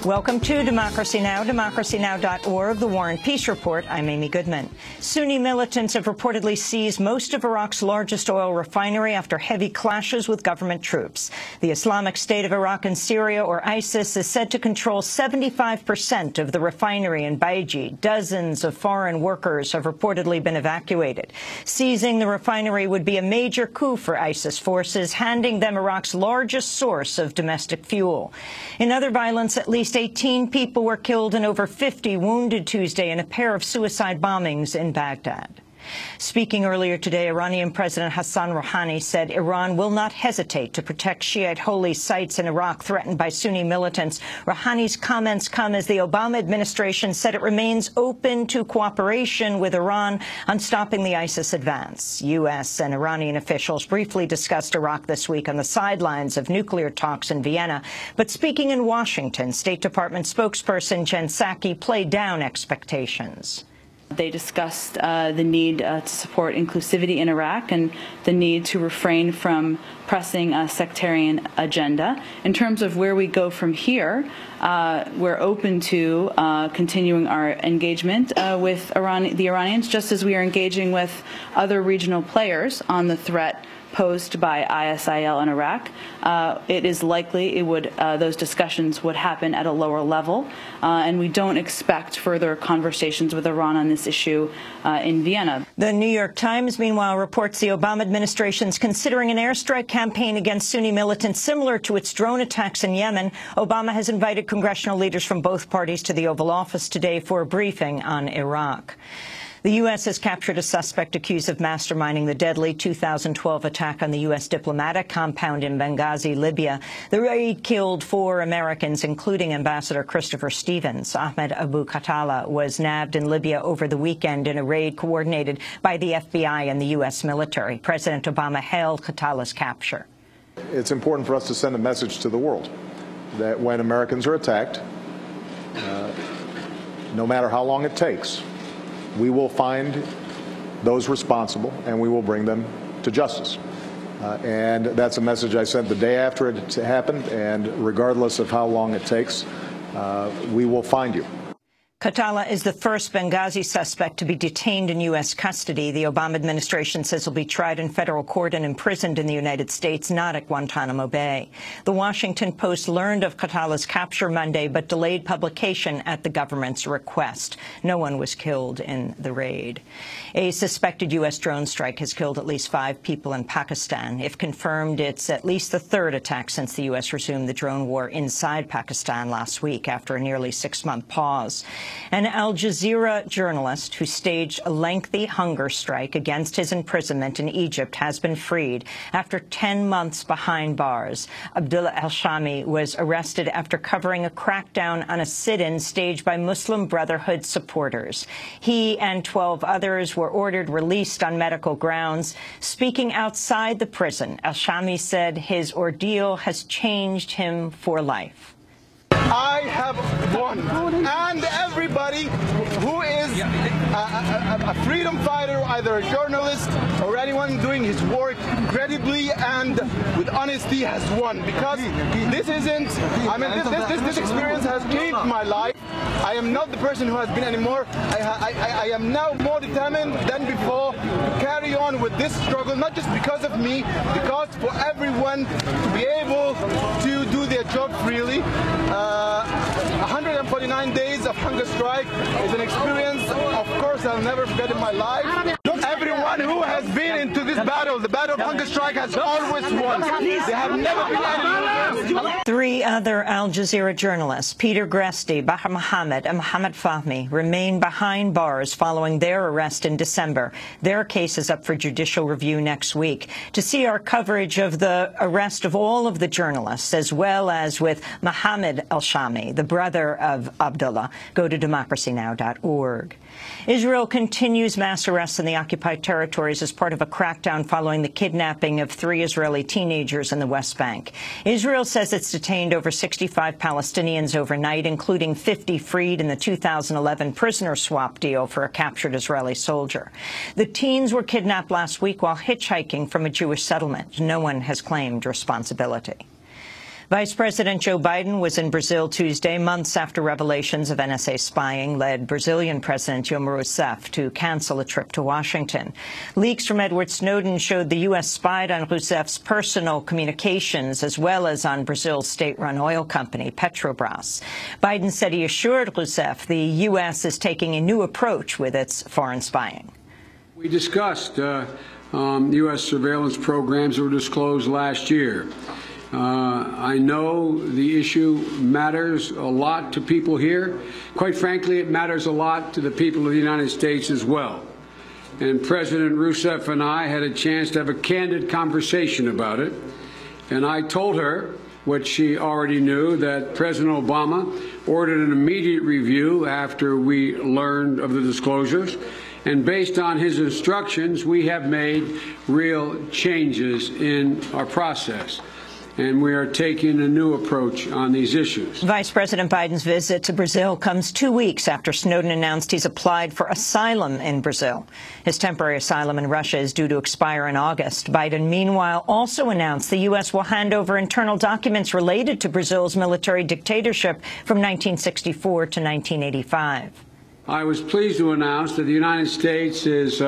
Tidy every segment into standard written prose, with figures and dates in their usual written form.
Welcome to Democracy Now!, democracynow.org, The War and Peace Report. I'm Amy Goodman. Sunni militants have reportedly seized most of Iraq's largest oil refinery after heavy clashes with government troops. The Islamic State of Iraq and Syria, or ISIS, is said to control 75% of the refinery in Botched. Dozens of foreign workers have reportedly been evacuated. Seizing the refinery would be a major coup for ISIS forces, handing them Iraq's largest source of domestic fuel. In other violence, at least 18 people were killed and over 50 wounded Tuesday in a pair of suicide bombings in Baghdad. Speaking earlier today, Iranian President Hassan Rouhani said Iran will not hesitate to protect Shiite holy sites in Iraq threatened by Sunni militants. Rouhani's comments come as the Obama administration said it remains open to cooperation with Iran on stopping the ISIS advance. U.S. and Iranian officials briefly discussed Iraq this week on the sidelines of nuclear talks in Vienna. But speaking in Washington, State Department spokesperson Jen Psaki played down expectations. They discussed the need to support inclusivity in Iraq and the need to refrain from pressing a sectarian agenda. In terms of where we go from here, we're open to continuing our engagement with the Iranians, just as we are engaging with other regional players on the threat posed by ISIL in Iraq. It is likely those discussions would happen at a lower level, and we don't expect further conversations with Iran on this issue in Vienna. The New York Times, meanwhile, reports the Obama administration is considering an airstrike campaign against Sunni militants similar to its drone attacks in Yemen. Obama has invited congressional leaders from both parties to the Oval Office today for a briefing on Iraq. The U.S. has captured a suspect accused of masterminding the deadly 2012 attack on the U.S. diplomatic compound in Benghazi, Libya. The raid killed 4 Americans, including Ambassador Christopher Stevens. Ahmed Abu Khattala was nabbed in Libya over the weekend in a raid coordinated by the FBI and the U.S. military. President Obama hailed Khattala's capture. It's important for us to send a message to the world that when Americans are attacked, no matter how long it takes, we will find those responsible and we will bring them to justice. And that's a message I sent the day after it happened, and regardless of how long it takes, we will find you. Khattala is the first Benghazi suspect to be detained in U.S. custody. The Obama administration says he'll be tried in federal court and imprisoned in the United States, not at Guantanamo Bay. The Washington Post learned of Khattala's capture Monday, but delayed publication at the government's request. No one was killed in the raid. A suspected U.S. drone strike has killed at least 5 people in Pakistan. If confirmed, it's at least the 3rd attack since the U.S. resumed the drone war inside Pakistan last week after a nearly 6-month pause. An Al Jazeera journalist who staged a lengthy hunger strike against his imprisonment in Egypt has been freed after 10 months behind bars. Abdullah al-Shami was arrested after covering a crackdown on a sit-in staged by Muslim Brotherhood supporters. He and 12 others were ordered released on medical grounds. Speaking outside the prison, al-Shami said his ordeal has changed him for life. I have won, and everybody who is a freedom fighter, either a journalist or anyone doing his work credibly and with honesty, has won. Because this isn't, I mean, this experience has changed my life. I am not the person who has been anymore. I am now more determined than before to carry on with this struggle, not just because of me, because for everyone to be able to do their job freely. 149 days of hunger strike is an experience, of course, I'll never forget in my life. Everyone who has been into this battle, the battle of hunger strike, has always won. They have never been any losers. 3 other Al Jazeera journalists, Peter Gresti, Bahar Mohammed, and Mohammed Fahmy, remain behind bars following their arrest in December. Their case is up for judicial review next week. To see our coverage of the arrest of all of the journalists, as well as with Mohammed al-Shami, the brother of Abdullah, go to democracynow.org. Israel continues mass arrests in the occupied territories as part of a crackdown following the kidnapping of 3 Israeli teenagers in the West Bank. Israel says it's detained over 65 Palestinians overnight, including 50 freed in the 2011 prisoner swap deal for a captured Israeli soldier. The teens were kidnapped last week while hitchhiking from a Jewish settlement. No one has claimed responsibility. Vice President Joe Biden was in Brazil Tuesday, months after revelations of NSA spying led Brazilian President Dilma Rousseff to cancel a trip to Washington. Leaks from Edward Snowden showed the U.S. spied on Rousseff's personal communications as well as on Brazil's state-run oil company, Petrobras. Biden said he assured Rousseff the U.S. is taking a new approach with its foreign spying. We discussed U.S. surveillance programs that were disclosed last year. I know the issue matters a lot to people here. Quite frankly, it matters a lot to the people of the United States as well. And President Rousseff and I had a chance to have a candid conversation about it. And I told her what she already knew, that President Obama ordered an immediate review after we learned of the disclosures. And based on his instructions, we have made real changes in our process. And we are taking a new approach on these issues. Vice President Biden's visit to Brazil comes 2 weeks after Snowden announced he's applied for asylum in Brazil. His temporary asylum in Russia is due to expire in August. Biden, meanwhile, also announced the U.S. will hand over internal documents related to Brazil's military dictatorship from 1964 to 1985. I was pleased to announce that the United States is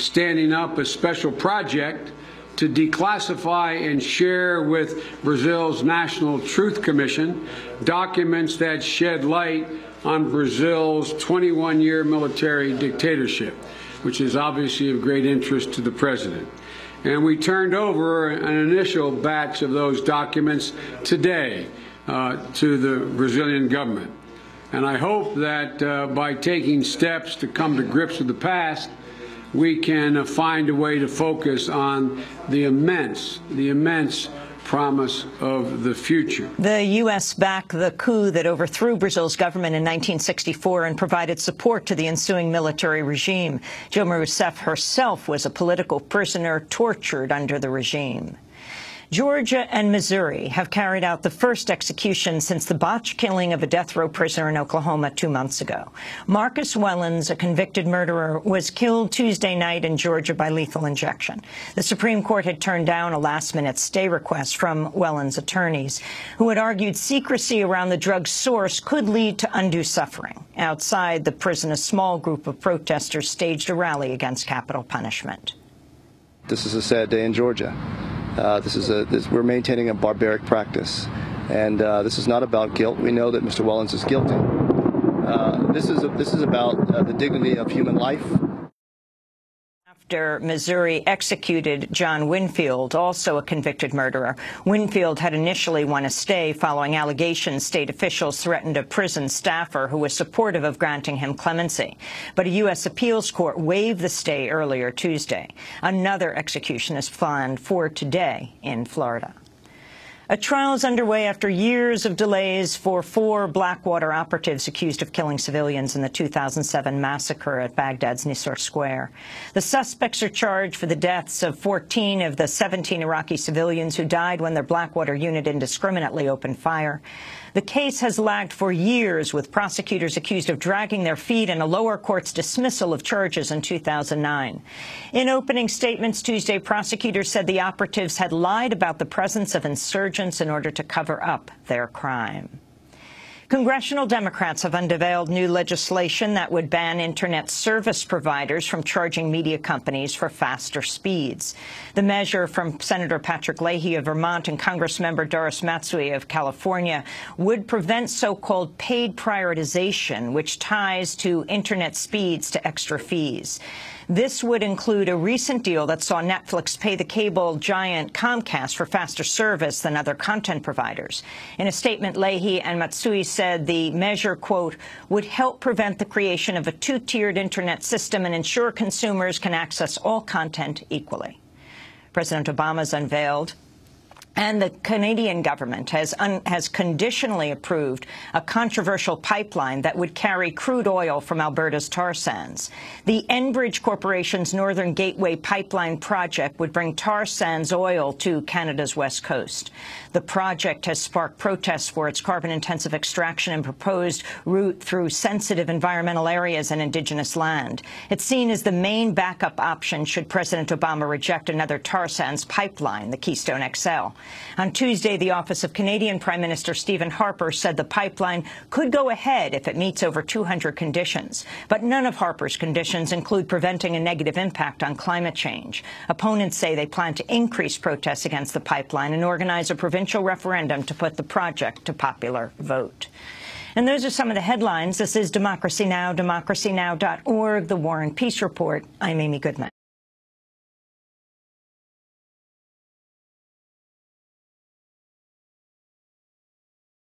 standing up a special project to declassify and share with Brazil's National Truth Commission documents that shed light on Brazil's 21-year military dictatorship, which is obviously of great interest to the president. And we turned over an initial batch of those documents today to the Brazilian government. And I hope that by taking steps to come to grips with the past, we can find a way to focus on the immense promise of the future. The U.S. backed the coup that overthrew Brazil's government in 1964 and provided support to the ensuing military regime. Dilma Rousseff herself was a political prisoner tortured under the regime. Georgia and Missouri have carried out the first execution since the botched killing of a death row prisoner in Oklahoma 2 months ago. Marcus Wellens, a convicted murderer, was killed Tuesday night in Georgia by lethal injection. The Supreme Court had turned down a last-minute stay request from Wellens' attorneys, who had argued secrecy around the drug's source could lead to undue suffering. Outside the prison, a small group of protesters staged a rally against capital punishment. This is a sad day in Georgia. We're maintaining a barbaric practice, and this is not about guilt. We know that Mr. Wellens is guilty. This is about the dignity of human life. After Missouri executed John Winfield, also a convicted murderer, Winfield had initially won a stay following allegations state officials threatened a prison staffer who was supportive of granting him clemency. But a U.S. appeals court waived the stay earlier Tuesday. Another execution is planned for today in Florida. A trial is underway after years of delays for 4 Blackwater operatives accused of killing civilians in the 2007 massacre at Baghdad's Nissour Square. The suspects are charged for the deaths of 14 of the 17 Iraqi civilians who died when their Blackwater unit indiscriminately opened fire. The case has lagged for years, with prosecutors accused of dragging their feet in a lower court's dismissal of charges in 2009. In opening statements Tuesday, prosecutors said the operatives had lied about the presence of insurgents in order to cover up their crime. Congressional Democrats have unveiled new legislation that would ban Internet service providers from charging media companies for faster speeds. The measure from Senator Patrick Leahy of Vermont and Congressmember Doris Matsui of California would prevent so-called paid prioritization, which ties to Internet speeds to extra fees. This would include a recent deal that saw Netflix pay the cable giant Comcast for faster service than other content providers. In a statement, Leahy and Matsui said the measure, quote, would help prevent the creation of a two-tiered Internet system and ensure consumers can access all content equally. President Obama's unveiled, and the Canadian government has conditionally approved a controversial pipeline that would carry crude oil from Alberta's tar sands. The Endridge Corporation's Northern Gateway Pipeline project would bring tar sands oil to Canada's west coast. The project has sparked protests for its carbon-intensive extraction and proposed route through sensitive environmental areas and Indigenous land. It's seen as the main backup option should President Obama reject another tar sands pipeline, the Keystone XL. On Tuesday, the office of Canadian Prime Minister Stephen Harper said the pipeline could go ahead if it meets over 200 conditions. But none of Harper's conditions include preventing a negative impact on climate change. Opponents say they plan to increase protests against the pipeline and organize a provincial referendum to put the project to popular vote. And those are some of the headlines. This is Democracy Now!, democracynow.org, The War and Peace Report. I'm Amy Goodman.